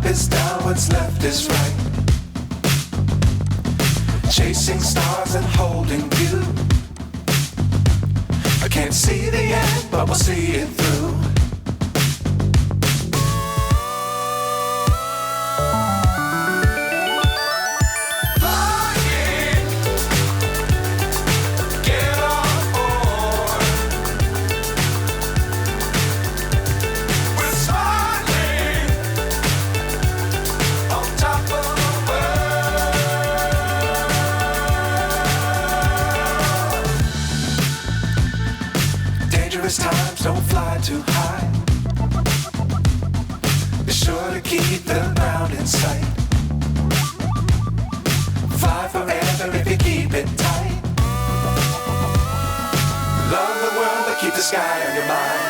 is down, what's left is right. Chasing stars and holding you. I can't see the end, but we'll see it through. Times don't fly too high. Be sure to keep the ground in sight. Fly forever if you keep it tight. Love the world, but keep the sky on your mind.